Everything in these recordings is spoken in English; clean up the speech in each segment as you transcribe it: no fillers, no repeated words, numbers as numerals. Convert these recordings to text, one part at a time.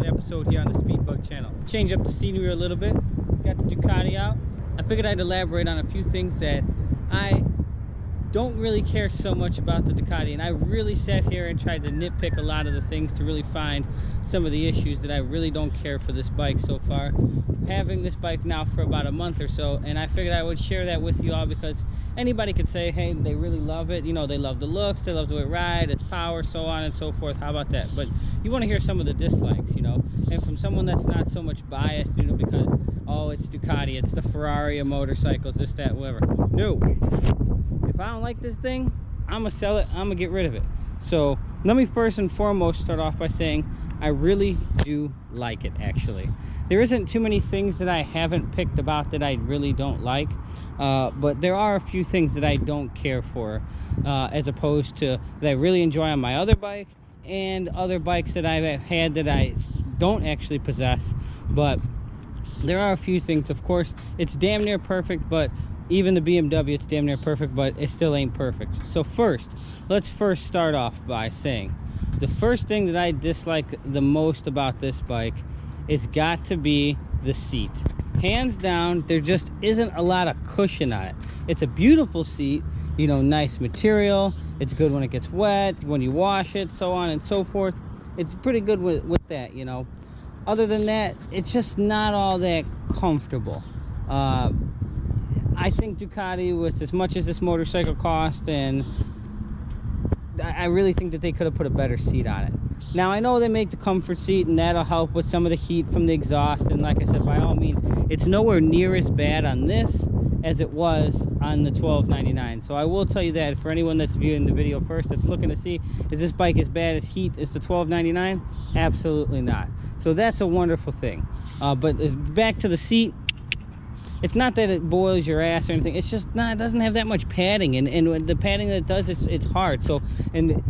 another episode here on the Speedbug channel. Change up the scenery a little bit. Got the Ducati out. I figured I'd elaborate on a few things that I don't really care so much about the Ducati, and I really sat here and tried to nitpick a lot of the things to really find some of the issues that I really don't care for this bike so far. Having this bike now for about a month or so, and I figured I would share that with you all because anybody could say, hey, they really love it, you know, they love the looks, they love the way it rides, its power, so on and so forth. How about that? But you want to hear some of the dislikes, you know, and from someone that's not so much biased, you know, because, oh, it's Ducati, it's the Ferrari of motorcycles, this, that, whatever. No. If I don't like this thing, I'm gonna sell it, I'm gonna get rid of it. So let me first and foremost start off by saying I really do like it. Actually, there isn't too many things that I haven't picked about that I really don't like, but there are a few things that I don't care for, as opposed to that I really enjoy on my other bike and other bikes that I've had that I don't actually possess. But there are a few things. Of course, it's damn near perfect, but even the BMW, it's damn near perfect, but it still ain't perfect. So let's first start off by saying the first thing that I dislike the most about this bike is got to be the seat. Hands down, there just isn't a lot of cushion on it. It's a beautiful seat, you know, nice material. It's good when it gets wet, when you wash it, so on and so forth. It's pretty good with that, you know. Other than that, it's just not all that comfortable. I think Ducati, with as much as this motorcycle cost, and I really think that they could have put a better seat on it. Now, I know they make the comfort seat, and that'll help with some of the heat from the exhaust, and like I said, by all means, it's nowhere near as bad on this as it was on the 1299. So I will tell you that for anyone that's viewing the video first, that's looking to see, is this bike as bad as heat as the 1299? Absolutely not. So that's a wonderful thing. But back to the seat. It's not that it boils your ass or anything. It's just not. It doesn't have that much padding, and the padding that it does, it's hard. So, and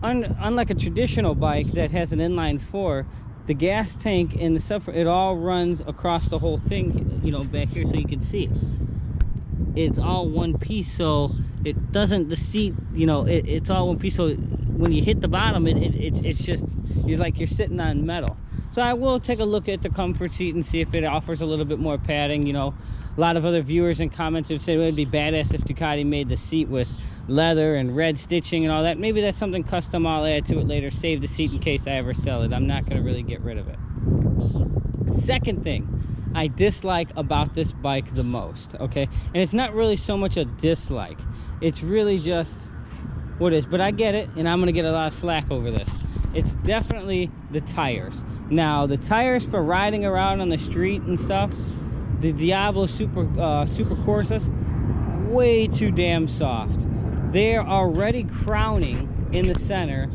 unlike a traditional bike that has an inline 4, the gas tank and the stuff, it all runs across the whole thing. You know, back here, so you can see it. It's all one piece, so it doesn't. The seat, you know, it's all one piece. So when you hit the bottom, it's just you're sitting on metal. So I will take a look at the comfort seat and see if it offers a little bit more padding. You know, a lot of other viewers and comments have said it would be badass if Ducati made the seat with leather and red stitching and all that. Maybe that's something custom I'll add to it later. Save the seat in case I ever sell it. I'm not going to really get rid of it. Second thing I dislike about this bike the most, okay? And it's not really so much a dislike. It's really just what it is. But I get it, and I'm going to get a lot of slack over this. It's definitely the tires. Now, the tires for riding around on the street and stuff, the Diablo Super Corsas, way too damn soft. They're already crowning in the center,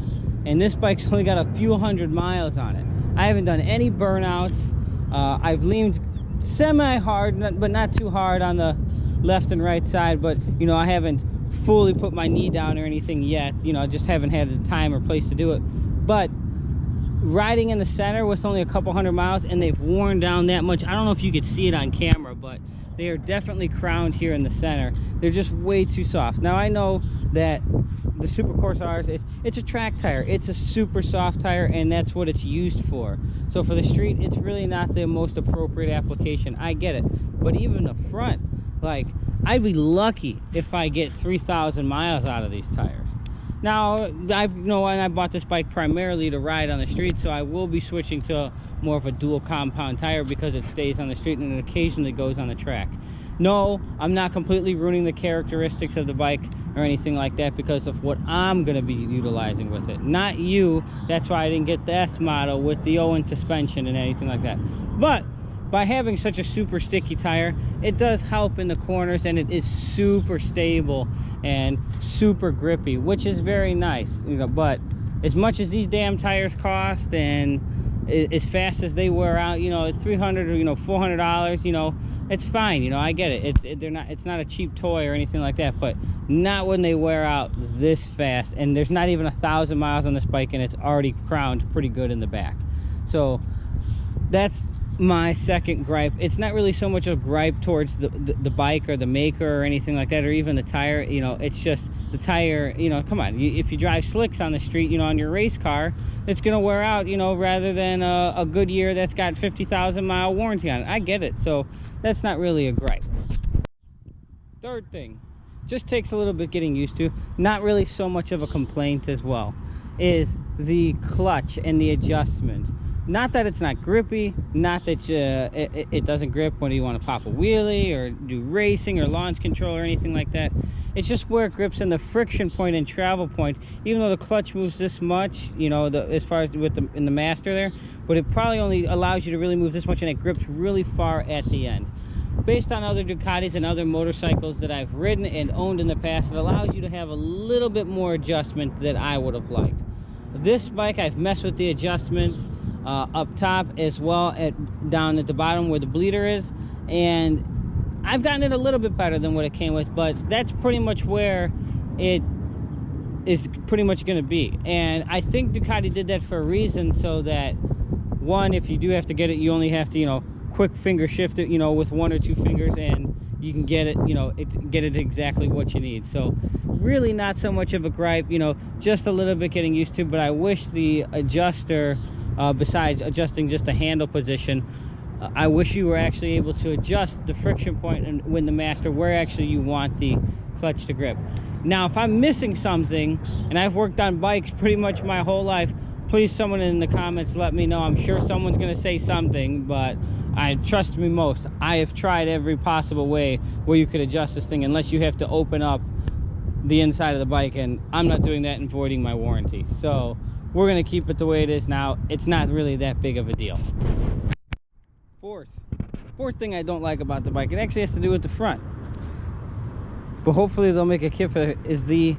and this bike's only got a few hundred miles on it. I haven't done any burnouts. I've leaned semi-hard, but not too hard on the left and right side, but, you know, I haven't fully put my knee down or anything yet. You know, I just haven't had the time or place to do it. But riding in the center with only a couple hundred miles, and they've worn down that much. I don't know if you could see it on camera, but they are definitely crowned here in the center. They're just way too soft. Now, I know that the Super Corsa, it's a track tire. It's a super soft tire, and that's what it's used for. So for the street, it's really not the most appropriate application. I get it. But even the front, like, I'd be lucky if I get 3,000 miles out of these tires. Now, I know, and I bought this bike primarily to ride on the street, so I will be switching to more of a dual compound tire because it stays on the street and it occasionally goes on the track. No, I'm not completely ruining the characteristics of the bike or anything like that because of what I'm going to be utilizing with it. Not you. That's why I didn't get the S model with the Owen suspension and anything like that. But by having such a super sticky tire, it does help in the corners, and it is super stable and super grippy, which is very nice, you know. But as much as these damn tires cost, and as fast as they wear out, you know, at $300 or, you know, $400, you know, it's fine, you know. I get it. It's not a cheap toy or anything like that, but not when they wear out this fast. And there's not even 1,000 miles on this bike, and it's already crowned pretty good in the back. So that's my second gripe. It's not really so much a gripe towards the bike or the maker or anything like that, or even the tire. You know, it's just the tire, you know, come on, if you drive slicks on the street, you know, on your race car, it's going to wear out, you know, rather than a Goodyear that's got 50,000 mile warranty on it. I get it. So that's not really a gripe. Third thing, just takes a little bit getting used to, not really so much of a complaint as well, is the clutch and the adjustment. Not that it's not grippy, not that it doesn't grip when you want to pop a wheelie or do racing or launch control or anything like that. It's just where it grips in the friction point and travel point. Even though the clutch moves this much, you know, as far as in the master there, but it probably only allows you to really move this much, and it grips really far at the end. Based on other Ducatis and other motorcycles that I've ridden and owned in the past, it allows you to have a little bit more adjustment that I would have liked. This bike, I've messed with the adjustments up top as well down at the bottom where the bleeder is, and I've gotten it a little bit better than what it came with, but that's pretty much where it is pretty much going to be. And I think Ducati did that for a reason, so that, one, if you do have to get it, you only have to, you know, quick finger shift it, you know, with 1 or 2 fingers, and you can get it, you know, get it exactly what you need. So really not so much of a gripe, you know, just a little bit getting used to. But I wish the adjuster, besides adjusting just the handle position, I wish you were actually able to adjust the friction point and when the master where actually you want the clutch to grip. Now, if I'm missing something, and I've worked on bikes pretty much my whole life, please, someone in the comments, let me know. I'm sure someone's going to say something, but trust me, I have tried every possible way where you could adjust this thing, unless you have to open up the inside of the bike, and I'm not doing that and voiding my warranty. So we're going to keep it the way it is now. It's not really that big of a deal. Fourth thing I don't like about the bike, it actually has to do with the front, but hopefully they'll make a kit for it, is the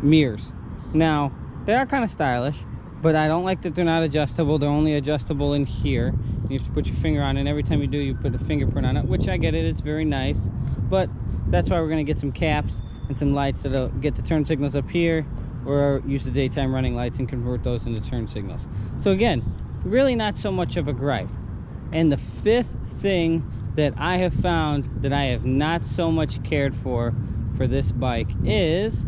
mirrors. Now, they are kind of stylish, but I don't like that they're not adjustable. They're only adjustable in here. You have to put your finger on it, and every time you do, you put a fingerprint on it, which I get it, it's very nice. But that's why we're going to get some caps and some lights that'll get the turn signals up here, or use the daytime running lights and convert those into turn signals. So again, really not so much of a gripe. And the fifth thing that I have found that I have not so much cared for this bike is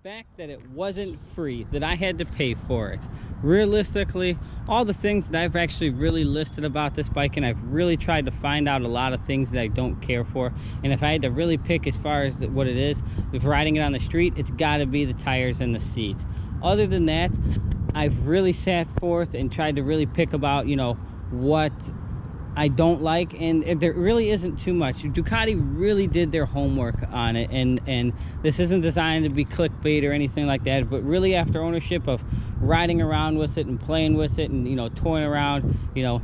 fact that it wasn't free, that I had to pay for it. Realistically, all the things that I've actually really listed about this bike, and I've really tried to find out a lot of things that I don't care for, and if I had to really pick as far as what it is, if riding it on the street, it's got to be the tires and the seat. Other than that, I've really sat forth and tried to really pick about, you know, what I don't like, and there really isn't too much. Ducati really did their homework on it, and this isn't designed to be clickbait or anything like that, but really after ownership of riding around with it and playing with it and, you know, toying around, you know,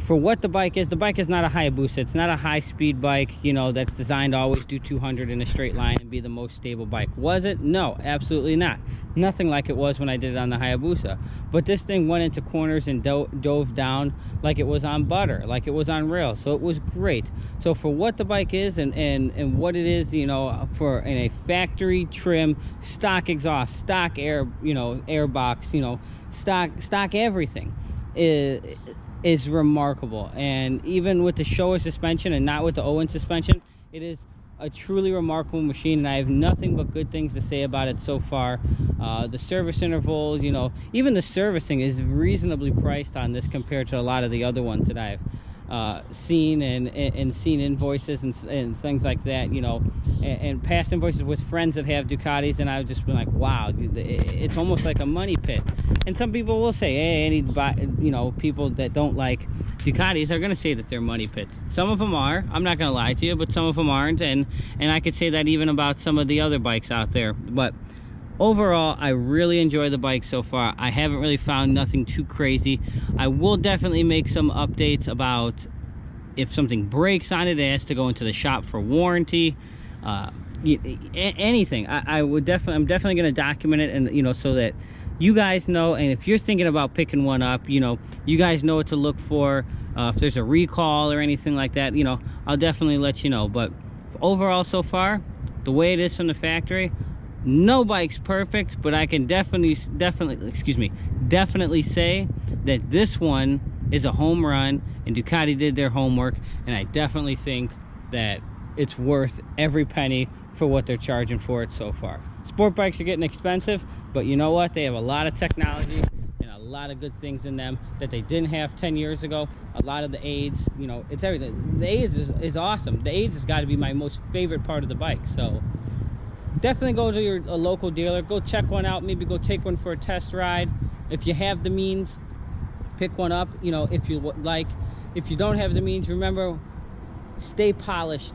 for what the bike is not a Hayabusa. It's not a high-speed bike, you know, that's designed to always do 200 in a straight line and be the most stable bike. Was it? No, absolutely not. Nothing like it was when I did it on the Hayabusa. But this thing went into corners and dove down like it was on butter, like it was on rails. So it was great. So for what the bike is and what it is, you know, for in a factory trim, stock exhaust, stock air, you know, air box, you know, stock everything, is remarkable. And even with the Showa suspension and not with the Owen suspension, it is a truly remarkable machine, and I have nothing but good things to say about it so far. The service intervals, you know, even the servicing is reasonably priced on this compared to a lot of the other ones that I've seen and seen invoices and things like that, you know, and past invoices with friends that have Ducatis, and I've just been like, wow, it's almost like a money pit. And some people will say, hey, you know, people that don't like Ducatis are going to say that they're money pits. Some of them are, I'm not going to lie to you, but some of them aren't, and I could say that even about some of the other bikes out there. But overall, I really enjoy the bike so far. I haven't really found nothing too crazy. I will definitely make some updates about if something breaks on it, it has to go into the shop for warranty. Anything. I'm definitely going to document it, and, you know, so that you guys know, and if you're thinking about picking one up, you know, you guys know what to look for. If there's a recall or anything like that, you know, I'll definitely let you know. But overall, so far, the way it is from the factory, no bike's perfect, but I can definitely say that this one is a home run, and Ducati did their homework, and I definitely think that it's worth every penny for what they're charging for it so far. Sport bikes are getting expensive, but you know what? They have a lot of technology and a lot of good things in them that they didn't have 10 years ago. A lot of the aids, you know, it's everything. The aids is awesome. The aids has got to be my most favorite part of the bike. So definitely go to a local dealer, go check one out, maybe go take one for a test ride. If you have the means, pick one up, you know, if you like. If you don't have the means, remember, stay polished,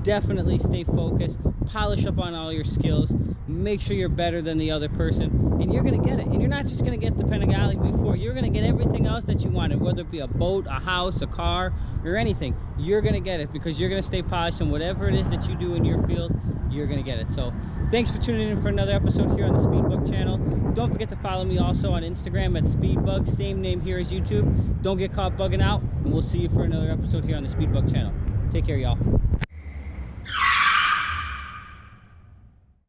definitely stay focused, polish up on all your skills, make sure you're better than the other person, and you're gonna get it. And you're not just gonna get the Panigale V4, you're gonna get everything else that you wanted, whether it be a boat, a house, a car, or anything. You're gonna get it because you're gonna stay polished, and whatever it is that you do in your field, you're gonna get it. So thanks for tuning in for another episode here on the Speedbug channel. Don't forget to follow me also on Instagram at Speedbug, same name here as YouTube. Don't get caught bugging out, and we'll see you for another episode here on the Speedbug channel. Take care, y'all.